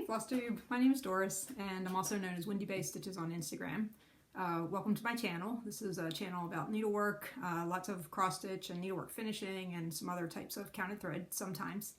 Flosstube, my name is Doris and I'm also known as Lindy Stitches on Instagram. Welcome to my channel. This is a channel about needlework, lots of cross stitch and needlework finishing and some other types of counted thread sometimes.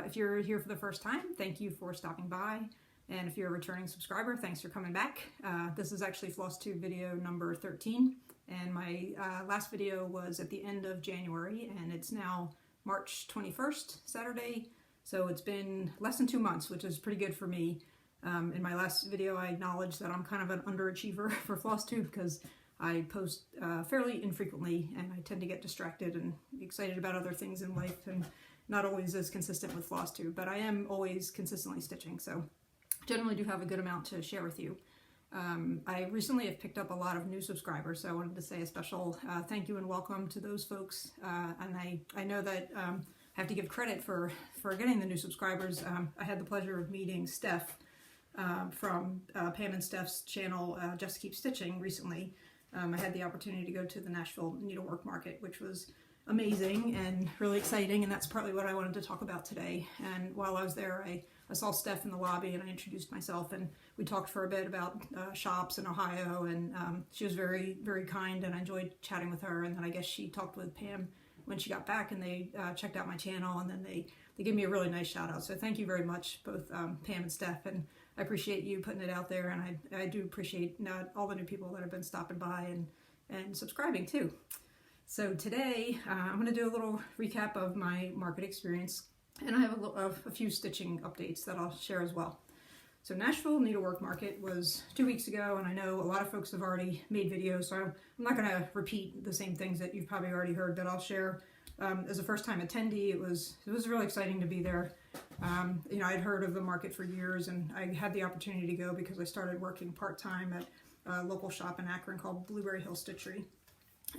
If you're here for the first time, thank you for stopping by. And if you're a returning subscriber, thanks for coming back. This is actually Flosstube video number 13 and my last video was at the end of January and it's now March 21st, Saturday. So it's been less than 2 months, which is pretty good for me. In my last video, I acknowledged that I'm kind of an underachiever for Flosstube because I post fairly infrequently and I tend to get distracted and excited about other things in life and not always as consistent with Flosstube, but I am always consistently stitching, so generally do have a good amount to share with you. I recently have picked up a lot of new subscribers, so I wanted to say a special thank you and welcome to those folks. And I know that I have to give credit for getting the new subscribers. I had the pleasure of meeting Steph from Pam and Steph's channel, Just Keep Stitching, recently. I had the opportunity to go to the Nashville Needlework Market, which was amazing and really exciting, and that's partly what I wanted to talk about today. And while I was there, I saw Steph in the lobby and I introduced myself and we talked for a bit about shops in Ohio, and she was very, very kind and I enjoyed chatting with her. And then I guess she talked with Pam when she got back and they checked out my channel, and then they gave me a really nice shout out. So thank you very much, both Pam and Steph, and I appreciate you putting it out there, and I do appreciate all the new people that have been stopping by and subscribing too. So today I'm going to do a little recap of my market experience, and I have a few stitching updates that I'll share as well. So Nashville Needlework Market was 2 weeks ago, and I know a lot of folks have already made videos, so I'm not going to repeat the same things that you've probably already heard, but I'll share. As a first-time attendee, it was really exciting to be there. You know, I'd heard of the market for years, and I had the opportunity to go because I started working part-time at a local shop in Akron called Blueberryhillstitchery.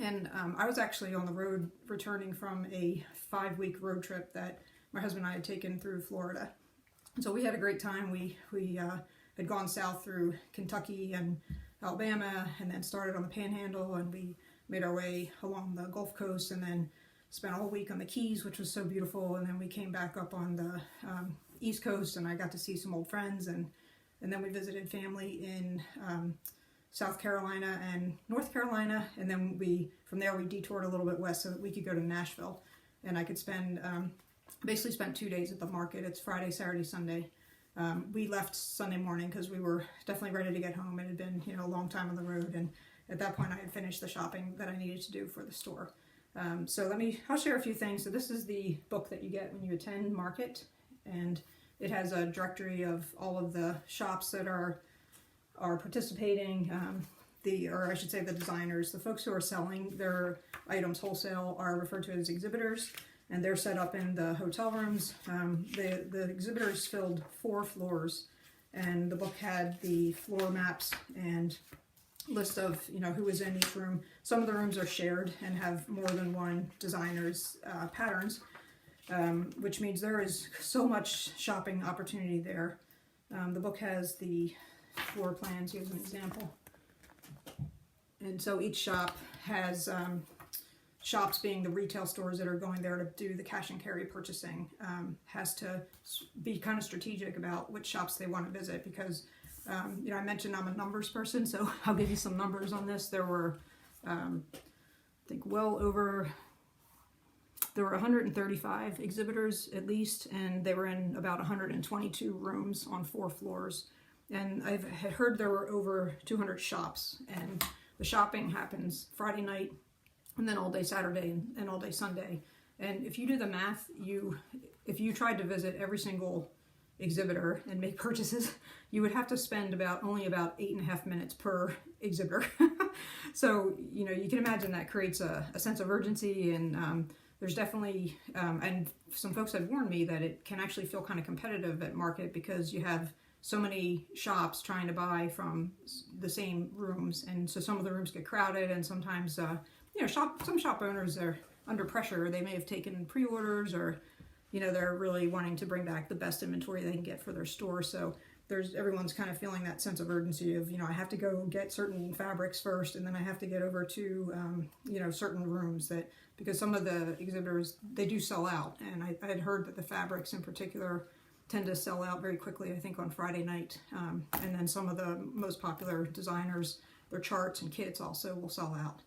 And I was actually on the road returning from a 5-week road trip that my husband and I had taken through Florida. So we had a great time. We had gone south through Kentucky and Alabama and then started on the Panhandle, and we made our way along the Gulf Coast and then spent a whole week on the Keys, which was so beautiful. And then we came back up on the East Coast and I got to see some old friends, and then we visited family in South Carolina and North Carolina, and then from there we detoured a little bit west so that we could go to Nashville and I could spend basically spent 2 days at the market. It's Friday, Saturday, Sunday. We left Sunday morning because we were definitely ready to get home. It had been, you know, a long time on the road, and at that point I had finished the shopping that I needed to do for the store. So I'll share a few things. So this is the book that you get when you attend market, and it has a directory of all of the shops that are participating, or I should say the designers. The folks who are selling their items wholesale are referred to as exhibitors, and they're set up in the hotel rooms. The exhibitors filled 4 floors, and the book had the floor maps and list of, you know, who was in each room. Some of the rooms are shared and have more than one designer's patterns, which means there is so much shopping opportunity there. The book has the floor plans. Here's an example. And so each shop has shops being the retail stores that are going there to do the cash and carry purchasing, has to be kind of strategic about which shops they want to visit because you know, I mentioned I'm a numbers person, so I'll give you some numbers on this. There were I think there were 135 exhibitors at least, and they were in about 122 rooms on 4 floors. And I had heard there were over 200 shops, and the shopping happens Friday night and then all day Saturday and all day Sunday. And if you do the math, if you tried to visit every single exhibitor and make purchases, you would have to spend only about 8.5 minutes per exhibitor. So, you know, you can imagine that creates a sense of urgency, and there's definitely, and some folks have warned me that it can actually feel kind of competitive at market because you have so many shops trying to buy from the same rooms, and so some of the rooms get crowded, and sometimes you know, some shop owners are under pressure. They may have taken pre-orders, or you know, they're really wanting to bring back the best inventory they can get for their store. So everyone's kind of feeling that sense of urgency of, you know, I have to go get certain fabrics first, and then I have to get over to you know, certain rooms, because some of the exhibitors, they do sell out, and I had heard that the fabrics in particular tend to sell out very quickly, I think, on Friday night. And then some of the most popular designers, their charts and kits also will sell out.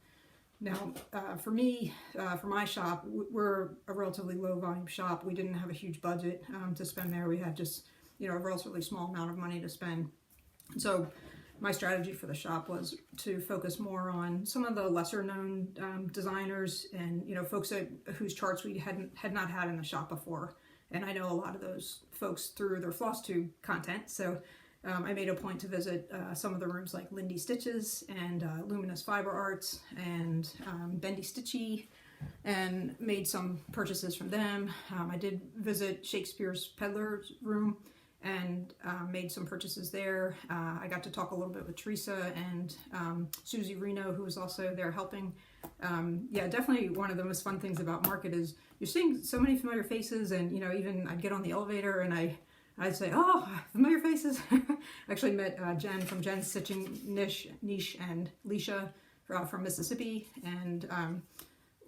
Now, for me, for my shop, we're a relatively low volume shop. We didn't have a huge budget to spend there. We had just, a relatively small amount of money to spend. So my strategy for the shop was to focus more on some of the lesser known designers and, folks whose charts we had not had in the shop before. And I know a lot of those folks through their Flosstube content. So I made a point to visit some of the rooms like Lindy Stitches and Luminous Fiber Arts and Bendy Stitchy, and made some purchases from them. I did visit Shakespeare's Peddler's room and made some purchases there. I got to talk a little bit with Teresa and Susie Reno, who was also there helping. Yeah, definitely one of the most fun things about Market is you're seeing so many familiar faces, and even I'd get on the elevator and I'd say, oh, familiar faces. I actually met Jen from Jen's Stitching Niche and Leisha from Mississippi. And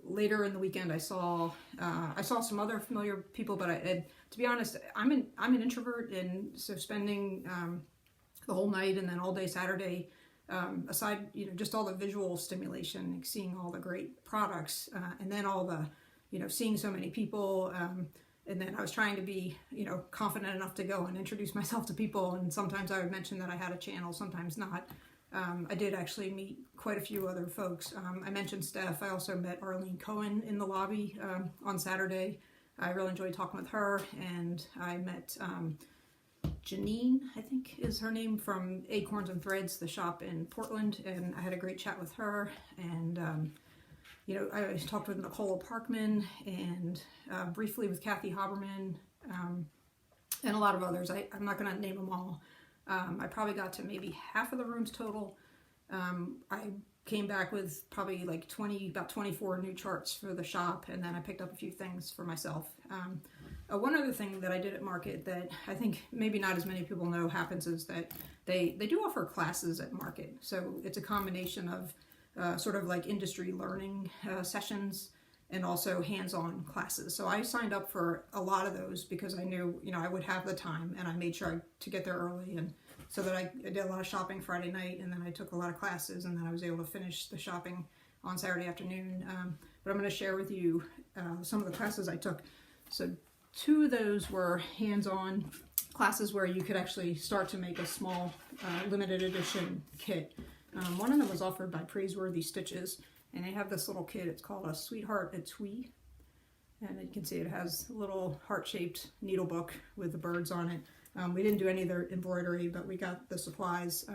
later in the weekend, I saw some other familiar people. But to be honest, I'm an introvert, and so spending the whole night and then all day Saturday, aside just all the visual stimulation, like seeing all the great products, and then all the seeing so many people. And then I was trying to be, confident enough to go and introduce myself to people. And sometimes I would mention that I had a channel, sometimes not. I did actually meet quite a few other folks. I mentioned Steph. I also met Arlene Cohen in the lobby on Saturday. I really enjoyed talking with her. And I met Janine, I think is her name, from Acorns and Threads, the shop in Portland. And I had a great chat with her. And I talked with Nicole Parkman and briefly with Kathy Haberman and a lot of others. I'm not going to name them all. I probably got to maybe half of the rooms total. I came back with probably like about 24 new charts for the shop, and then I picked up a few things for myself. One other thing that I did at Market that I think maybe not as many people know happens is that they do offer classes at Market. So it's a combination of sort of like industry learning sessions and also hands-on classes. So I signed up for a lot of those because I knew, I would have the time, and I made sure to get there early, and so that I did a lot of shopping Friday night, and then I took a lot of classes, and then I was able to finish the shopping on Saturday afternoon. But I'm going to share with you some of the classes I took. So 2 of those were hands-on classes where you could actually start to make a small limited edition kit. One of them was offered by Praiseworthy Stitches, and they have this little kit. It's called a Sweetheart Etui, and you can see it has a little heart-shaped needle book with the birds on it. We didn't do any of their embroidery, but we got the supplies.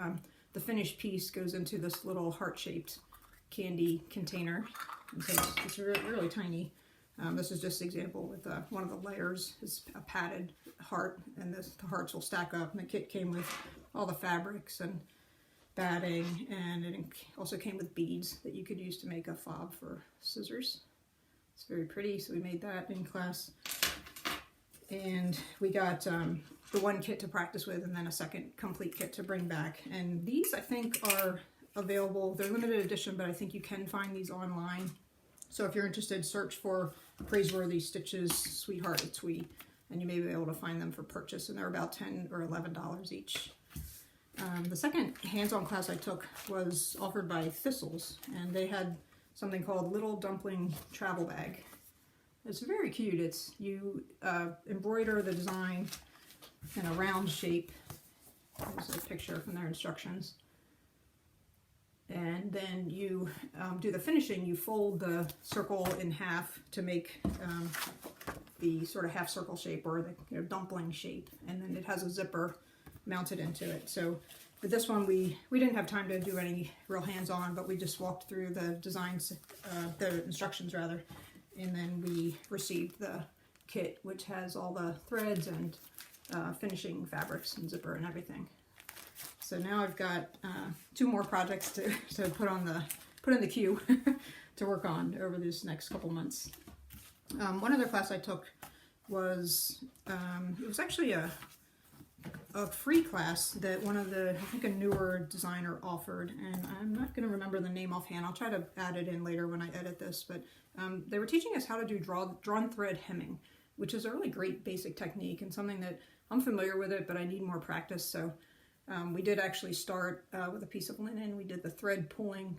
The finished piece goes into this little heart-shaped candy container, and so it's really tiny. This is just an example with one of the layers is a padded heart, and the hearts will stack up, and the kit came with all the fabrics and batting, and it also came with beads that you could use to make a fob for scissors. It's very pretty, so we made that in class. And we got the one kit to practice with, and then a second complete kit to bring back. And these, I think, are available. They're limited edition, but I think you can find these online. So if you're interested, search for Praiseworthy Stitches Sweetheart Etui, and you may be able to find them for purchase, and they're about $10 or $11 each. The second hands-on class I took was offered by Thistles, and they had something called Little Dumpling Travel Bag. It's very cute. It's you embroider the design in a round shape. There's a picture from their instructions. And then you do the finishing. You fold the circle in half to make the sort of half circle shape, or the dumpling shape, and then it has a zipper mounted into it. So with this one, we didn't have time to do any real hands-on, but we just walked through the designs, the instructions rather, and then we received the kit, which has all the threads and finishing fabrics and zipper and everything. So now I've got 2 more projects to put in the queue to work on over these next couple months. One other class I took was it was actually a free class that one of the, I think a newer designer offered, and I'm not going to remember the name offhand. I'll try to add it in later when I edit this, but they were teaching us how to do drawn thread hemming. which is a really great basic technique and something that I'm familiar with it, but I need more practice. So we did actually start with a piece of linen. We did the thread pulling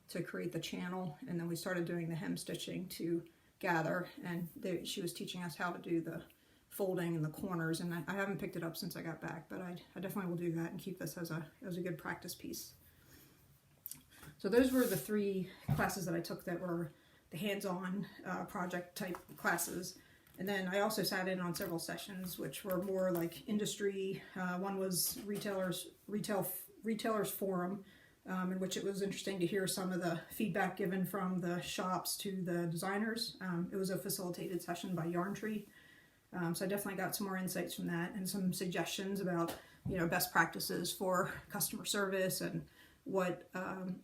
to create the channel, and then we started doing the hem stitching to gather, and she was teaching us how to do the folding in the corners, and I haven't picked it up since I got back, but I definitely will do that and keep this as a good practice piece. So those were the 3 classes that I took that were the hands-on project type classes. And then I also sat in on several sessions which were more like industry. One was retailers forum, in which it was interesting to hear some of the feedback given from the shops to the designers. It was a facilitated session by Yarn Tree. So I definitely got some more insights from that and some suggestions about, best practices for customer service and what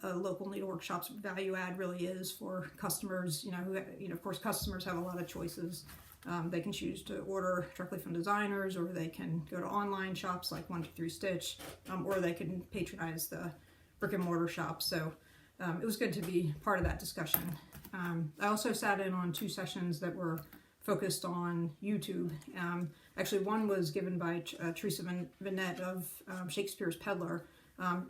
a local needlework shop's value add really is for customers. Of course, customers have a lot of choices. They can choose to order directly from designers, or they can go to online shops like 123 Stitch, or they can patronize the brick and mortar shops. So it was good to be part of that discussion. I also sat in on 2 sessions that were focused on YouTube. Actually, one was given by Teresa Vinette of Shakespeare's Peddler.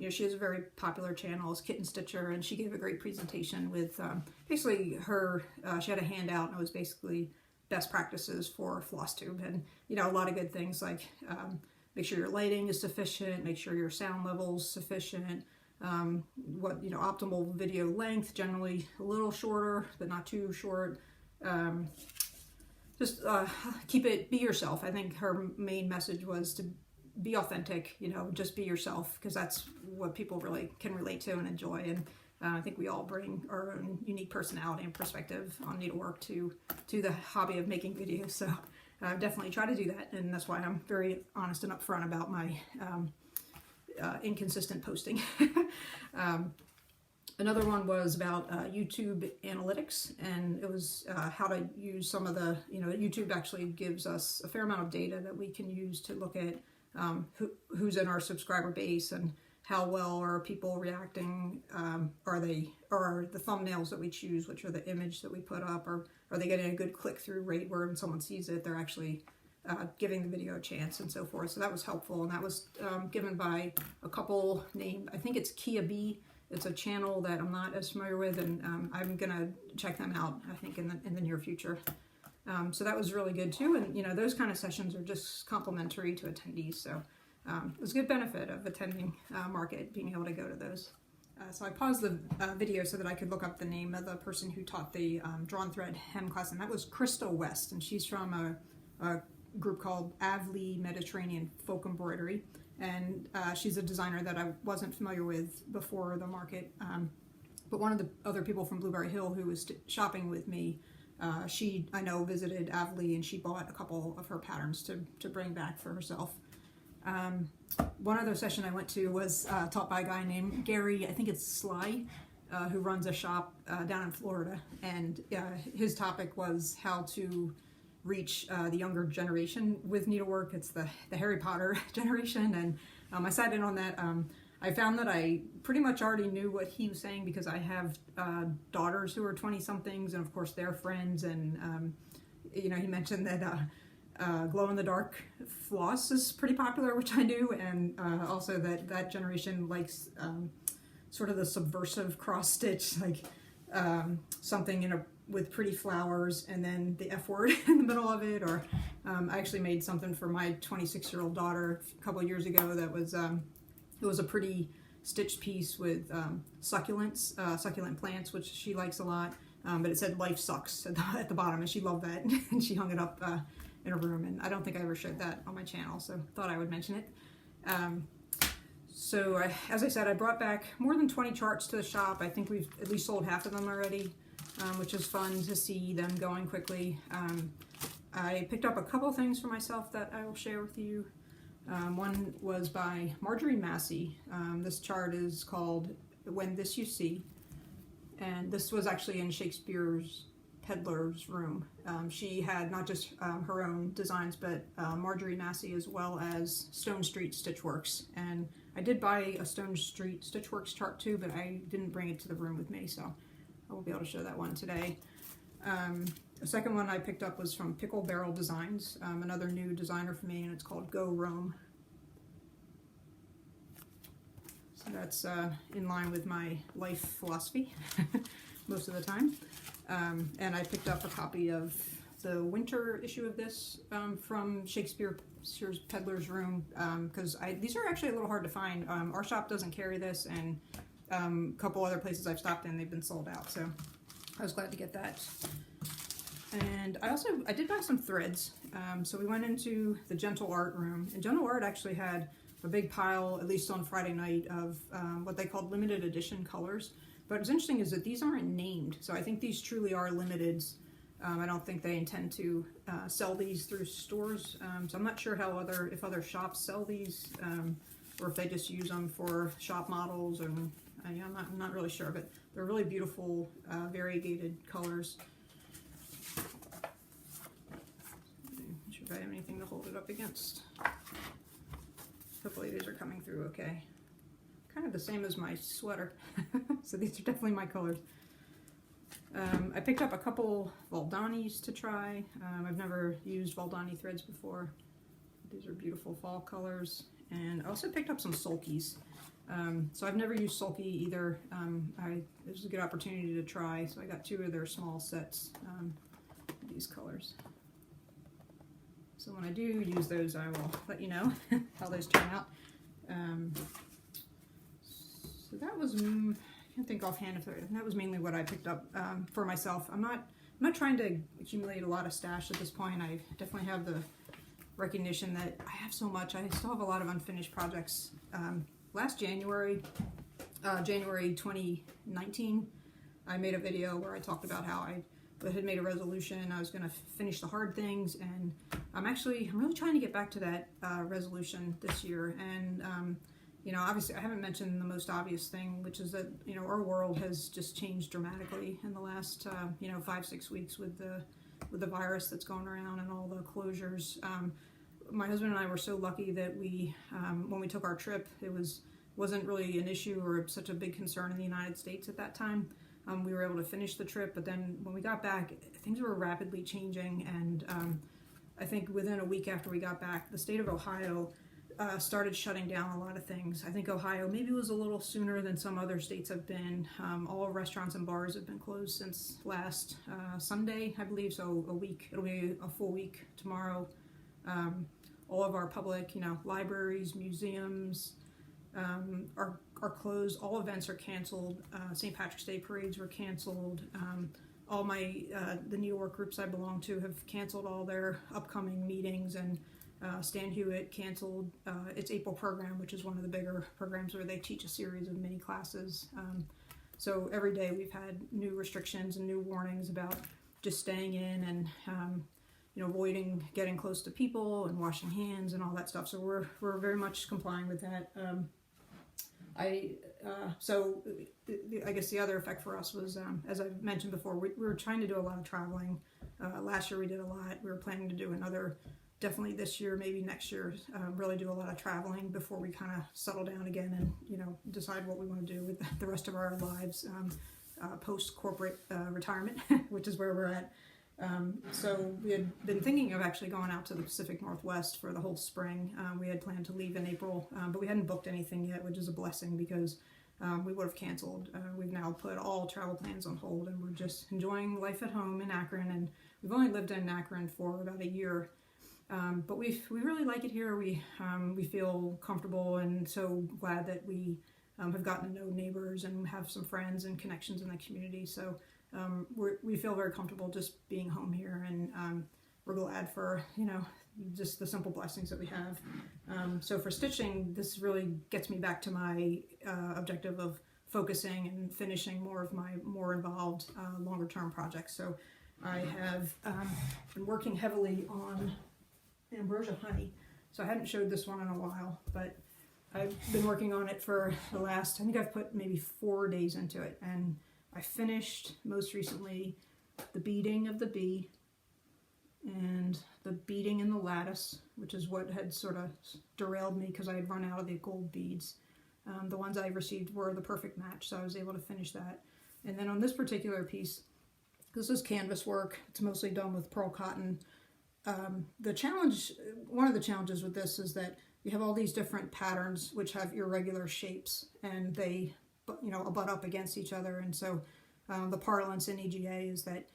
She has a very popular channel, is Kitten Stitcher, and she gave a great presentation with basically she had a handout, and it was basically best practices for Flosstube, and a lot of good things like make sure your lighting is sufficient, make sure your sound level's sufficient, optimal video length, generally a little shorter but not too short. Just be yourself. I think her main message was to be authentic, just be yourself, because that's what people really can relate to and enjoy. And I think we all bring our own unique personality and perspective on needlework to the hobby of making videos. So definitely try to do that, and that's why I'm very honest and upfront about my inconsistent posting. Another one was about YouTube analytics, and it was how to use some of the, YouTube actually gives us a fair amount of data that we can use to look at who's in our subscriber base and how well are people reacting. Are the thumbnails that we choose, which are the image that we put up, or are they getting a good click-through rate where when someone sees it, they're actually giving the video a chance, and so forth. So that was helpful, and that was given by a couple named, I think it's Kia B. It's a channel that I'm not as familiar with, and I'm gonna check them out, I think, in the near future. So that was really good too, and those kind of sessions are just complimentary to attendees, so it was a good benefit of attending Market, being able to go to those. So I paused the video so that I could look up the name of the person who taught the drawn thread hem class, and that was Crystal West, and she's from a group called Avli Mediterranean Folk Embroidery, and she's a designer that I wasn't familiar with before the Market, but one of the other people from Blueberry Hill who was shopping with me, I know visited Avli, and she bought a couple of her patterns to bring back for herself. One other session I went to was taught by a guy named Gary, I think it's Sly, who runs a shop down in Florida, and his topic was how to reach the younger generation with needlework. It's the Harry Potter generation, and I sat in on that. I found that I pretty much already knew what he was saying because I have daughters who are 20-somethings, and of course their friends, and he mentioned that glow-in-the-dark floss is pretty popular, which I knew, and also that generation likes sort of the subversive cross-stitch, like something with pretty flowers and then the F word in the middle of it. Or I actually made something for my 26-year-old daughter a couple of years ago that was it was a pretty stitched piece with succulent plants, which she likes a lot, but it said "Life Sucks" at the bottom, and she loved that, and she hung it up in her room, and I don't think I ever showed that on my channel, so thought I would mention it. As I said, I brought back more than 20 charts to the shop. I think we've at least sold half of them already, which is fun to see them going quickly. I picked up a couple things for myself that I will share with you. One was by Marjorie Massey. This chart is called "When This You See," and this was actually in Shakespeare's Peddler's room. She had not just her own designs, but Marjorie Massey as well as Stone Street Stitchworks. And I did buy a Stone Street Stitchworks chart too, but I didn't bring it to the room with me, so I won't be able to show that one today. The second one I picked up was from Pickle Barrel Designs, another new designer for me, and it's called Go Roam. So that's in line with my life philosophy most of the time. And I picked up a copy of the winter issue of this from Shakespeare's Peddler's Room, because these are actually a little hard to find. Our shop doesn't carry this, and a couple other places I've stopped in, they've been sold out, so I was glad to get that. And I did buy some threads. So we went into the Gentle Art room, and Gentle Art actually had a big pile, at least on Friday night, of what they called limited edition colors. But what's interesting is that these aren't named, so I think these truly are limiteds. I don't think they intend to sell these through stores, so I'm not sure if other shops sell these, or if they just use them for shop models, or I'm not really sure, but they're really beautiful, variegated colors. Not sure if I have anything to hold it up against. Hopefully these are coming through okay. Kind of the same as my sweater, so these are definitely my colors. I picked up a couple Valdanis to try. I've never used Valdani threads before. These are beautiful fall colors. And I also picked up some sulkies. So I've never used sulky either. This was a good opportunity to try, so I got 2 of their small sets, these colors. So when I do use those, I will let you know how those turn out. So that was, I can't think offhand if that was mainly what I picked up for myself. I'm not trying to accumulate a lot of stash at this point. I definitely have the recognition that I have so much. I still have a lot of unfinished projects. Last January, January 2019, I made a video where I talked about how I had made a resolution. I was going to finish the hard things, and I'm really trying to get back to that resolution this year. And you know, obviously I haven't mentioned the most obvious thing, which is that, you know, our world has just changed dramatically in the last 5-6 weeks with the virus that's going around and all the closures. My husband and I were so lucky that we, when we took our trip, it wasn't really an issue or such a big concern in the United States at that time. We were able to finish the trip, but then when we got back, things were rapidly changing, and I think within a week after we got back, the state of Ohio started shutting down a lot of things. I think Ohio maybe was a little sooner than some other states have been. All restaurants and bars have been closed since last Sunday, I believe, so a week. It'll be a full week tomorrow. All of our public, libraries, museums are closed. All events are canceled. St. Patrick's Day parades were canceled. All the needlework groups I belong to have canceled all their upcoming meetings, and Stan Hewitt canceled its April program, which is one of the bigger programs where they teach a series of mini classes. So every day we've had new restrictions and new warnings about just staying in and avoiding getting close to people and washing hands and all that stuff. So we're very much complying with that. So I guess the other effect for us was, as I mentioned before, we were trying to do a lot of traveling. Last year we did a lot. We were planning to do another, definitely this year, maybe next year, really do a lot of traveling before we kind of settle down again and, decide what we want to do with the rest of our lives, post-corporate retirement, which is where we're at. So we had been thinking of actually going out to the Pacific Northwest for the whole spring. We had planned to leave in April, but we hadn't booked anything yet, which is a blessing because we would have canceled. We've now put all travel plans on hold, and we're just enjoying life at home in Akron. And we've only lived in Akron for about a year, but we really like it here. We feel comfortable, and so glad that we have gotten to know neighbors and have some friends and connections in the community. So we feel very comfortable just being home here, and we're glad for just the simple blessings that we have. So for stitching, this really gets me back to my objective of focusing and finishing more of my more involved longer term projects. So I have been working heavily on ambrosia honey. So I hadn't showed this one in a while, but I've been working on it for the last, I think I've put maybe 4 days into it, and I finished most recently the beading of the bee and the beading in the lattice, which is what had sort of derailed me because I had run out of the gold beads. The ones I received were the perfect match, so I was able to finish that. And then on this particular piece, This is canvas work. It's mostly done with pearl cotton. One of the challenges with this is that you have all these different patterns which have irregular shapes, and they, butt up against each other. And so the parlance in EGA is that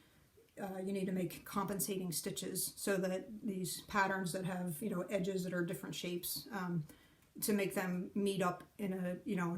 you need to make compensating stitches so that these patterns that have, edges that are different shapes, to make them meet up in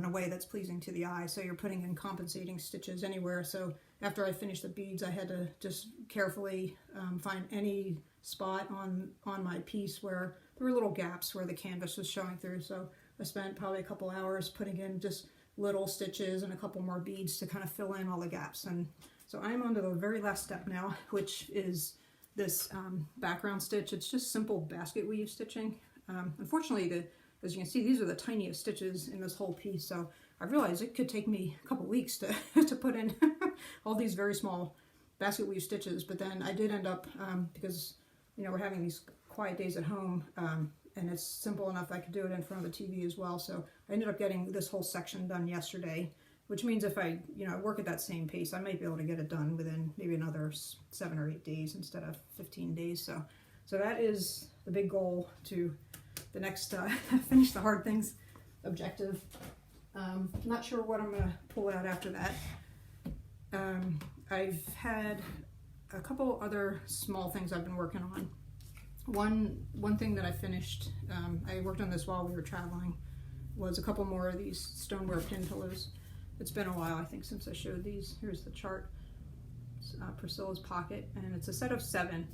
a way that's pleasing to the eye. So you're putting in compensating stitches anywhere. So after I finished the beads, I had to just carefully find any spot on my piece where there were little gaps where the canvas was showing through. So I spent probably a couple hours putting in just little stitches and a couple more beads to kind of fill in all the gaps. And so I'm on to the very last step now, which is this background stitch. It's just simple basket weave stitching. Unfortunately, as you can see, these are the tiniest stitches in this whole piece. So I realized it could take me a couple weeks to, to put in all these very small basket weave stitches. But then I did end up, because we're having these quiet days at home, and it's simple enough I could do it in front of the TV as well. So I ended up getting this whole section done yesterday, which means if I work at that same pace, I might be able to get it done within maybe another 7 or 8 days instead of 15 days. So that is the big goal to the next finish the hard things objective. Not sure what I'm gonna pull out after that. I've had a couple other small things I've been working on. One thing that I finished, I worked on this while we were traveling, was a couple more of these stoneware pin pillows. It's been a while, I think, since I showed these. Here's the chart. It's, Priscilla's Pocket, and it's a set of 7.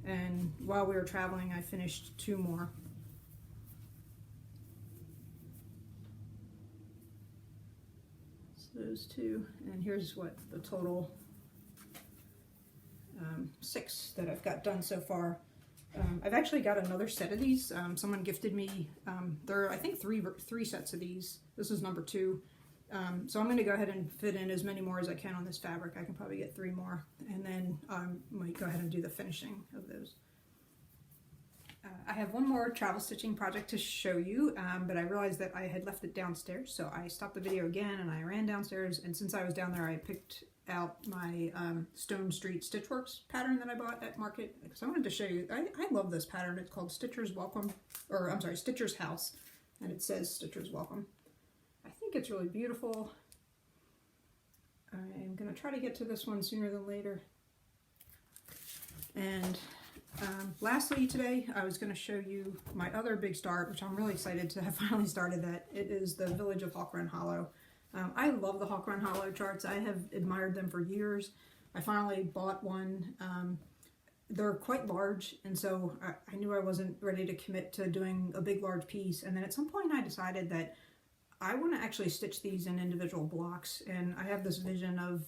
And while we were traveling, I finished 2 more. So those 2, and here's what the total 6 that I've got done so far. I've actually got another set of these. Someone gifted me, there are I think three sets of these. This is number 2. So I'm going to go ahead and fit in as many more as I can on this fabric. I can probably get 3 more, and then I might go ahead and do the finishing of those. I have one more travel stitching project to show you, but I realized that I had left it downstairs, so I stopped the video again and I ran downstairs, and since I was down there I picked out my Stone Street Stitchworks pattern that I bought at Market, because I wanted to show you. I love this pattern. It's called Stitcher's Welcome, or I'm sorry, Stitcher's House, and it says Stitcher's Welcome. I think it's really beautiful. I'm going to try to get to this one sooner than later. And lastly today, I was going to show you my other big start, which I'm really excited to have finally started that. It is the Village of Hawk Run Hollow. I love the Hawk Run Hollow charts. I have admired them for years. I finally bought one. They're quite large, and so I knew I wasn't ready to commit to doing a big, large piece. And then at some point I decided that I want to actually stitch these in individual blocks, and I have this vision of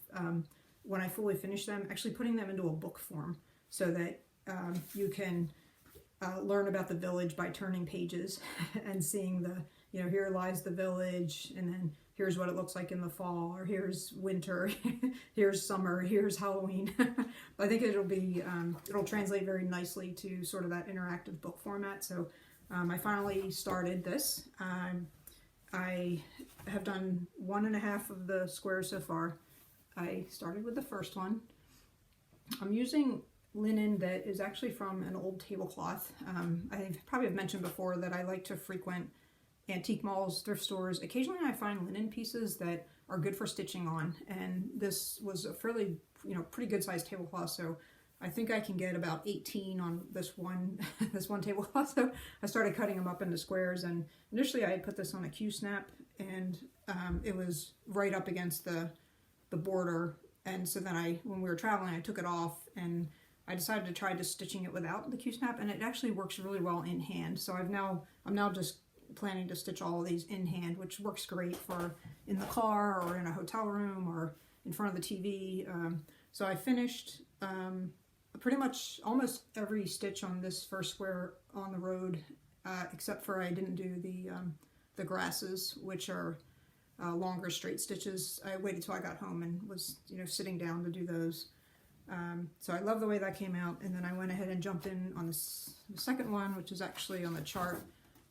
when I fully finish them, actually putting them into a book form so that you can learn about the village by turning pages and seeing the, here lies the village, and then here's what it looks like in the fall, or here's winter, here's summer, here's Halloween. I think it'll be, it'll translate very nicely to sort of that interactive book format. So I finally started this. I have done 1.5 of the squares so far. I started with the first one. I'm using linen that is actually from an old tablecloth. I probably have mentioned before that I like to frequent antique malls, thrift stores. Occasionally I find linen pieces that are good for stitching on, and this was a fairly, pretty good sized tablecloth, so I think I can get about 18 on this one this one tablecloth. So I started cutting them up into squares, and initially I had put this on a Q-snap, and it was right up against the border, and so then when we were traveling, I took it off, and I decided to try just stitching it without the Q-snap, and it actually works really well in hand. So I'm now just planning to stitch all of these in hand, which works great for in the car or in a hotel room or in front of the TV. So I finished pretty much almost every stitch on this first square on the road, except for I didn't do the grasses, which are longer straight stitches. I waited till I got home and was sitting down to do those. So I love the way that came out, and then I went ahead and jumped in on the second one, which is actually on the chart.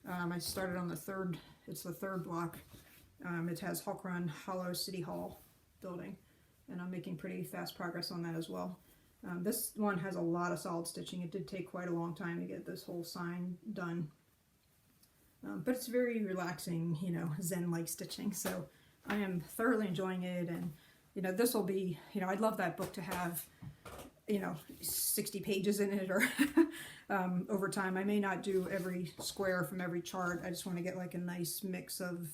I started on the third, it's the third block. It has Hawk Run Hollow City Hall building. and I'm making pretty fast progress on that as well. This one has a lot of solid stitching. It did take quite a long time to get this whole sign done. But it's very relaxing, you know, zen-like stitching. So I am thoroughly enjoying it, and you know, this will be, you know, I'd love that book to have, you know, 60 pages in it, or over time. I may not do every square from every chart. I just want to get like a nice mix of,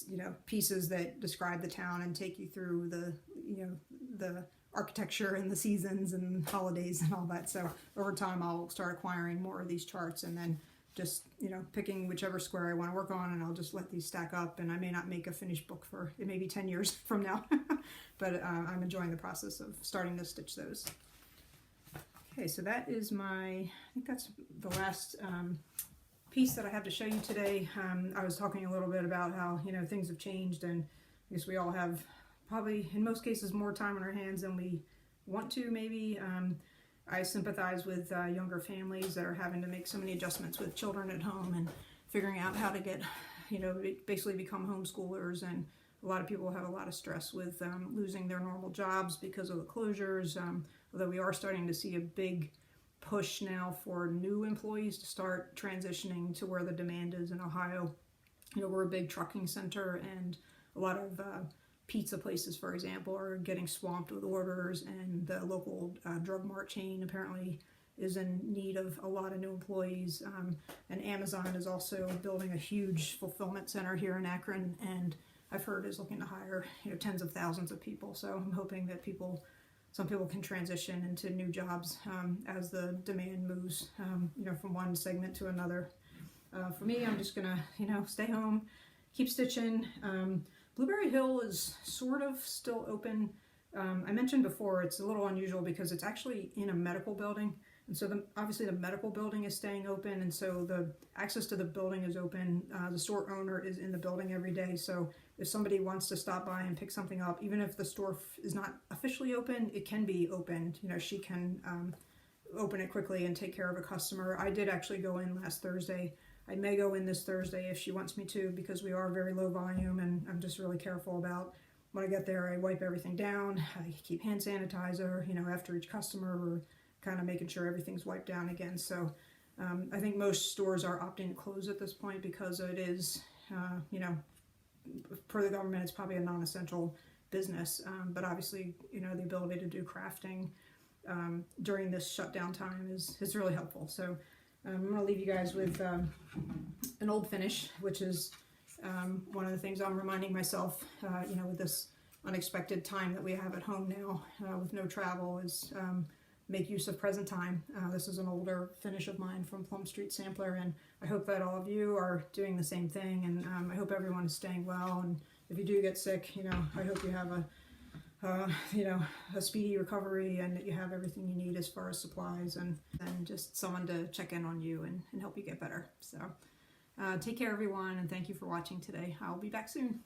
you know, pieces that describe the town and take you through the, you know, the architecture and the seasons and holidays and all that. So over time I'll start acquiring more of these charts, and then just, you know, picking whichever square I want to work on, and I'll just let these stack up, and I may not make a finished book for, it may be 10 years from now, but I'm enjoying the process of starting to stitch those. Okay, so that is my, I think that's the last piece that I have to show you today. I was talking a little bit about how, you know, things have changed, and I guess we all have probably, in most cases, more time on our hands than we want to, maybe. I sympathize with younger families that are having to make so many adjustments with children at home and figuring out how to get, you know, basically become homeschoolers. And a lot of people have a lot of stress with losing their normal jobs because of the closures, although we are starting to see a big push now for new employees to start transitioning to where the demand is in Ohio. You know, we're a big trucking center, and a lot of pizza places, for example, are getting swamped with orders, and the local drug mart chain apparently is in need of a lot of new employees. And Amazon is also building a huge fulfillment center here in Akron, and I've heard is looking to hire, you know, tens of thousands of people. So I'm hoping that some people can transition into new jobs as the demand moves, you know, from one segment to another. For me, I'm just gonna, you know, stay home, keep stitching. Blueberry Hill is sort of still open. I mentioned before, it's a little unusual because it's actually in a medical building. And so obviously the medical building is staying open, and so the access to the building is open. The store owner is in the building every day. So if somebody wants to stop by and pick something up, even if the store is not officially open, it can be opened. You know, she can open it quickly and take care of a customer. I did actually go in last Thursday. I may go in this Thursday if she wants me to, because we are very low volume, and I'm just really careful about when I get there. I wipe everything down. I keep hand sanitizer, you know, after each customer. We're kind of making sure everything's wiped down again. So I think most stores are opting to close at this point because it is, you know, per the government, it's probably a non-essential business. But obviously, you know, the ability to do crafting during this shutdown time is really helpful. So I'm going to leave you guys with an old finish, which is one of the things I'm reminding myself, you know, with this unexpected time that we have at home now with no travel, is make use of present time. This is an older finish of mine from Plum Street Sampler, and I hope that all of you are doing the same thing, and I hope everyone is staying well. And if you do get sick, you know, I hope you have you know, a speedy recovery, and that you have everything you need as far as supplies, and just someone to check in on you and help you get better. So take care, everyone, and thank you for watching today. I'll be back soon.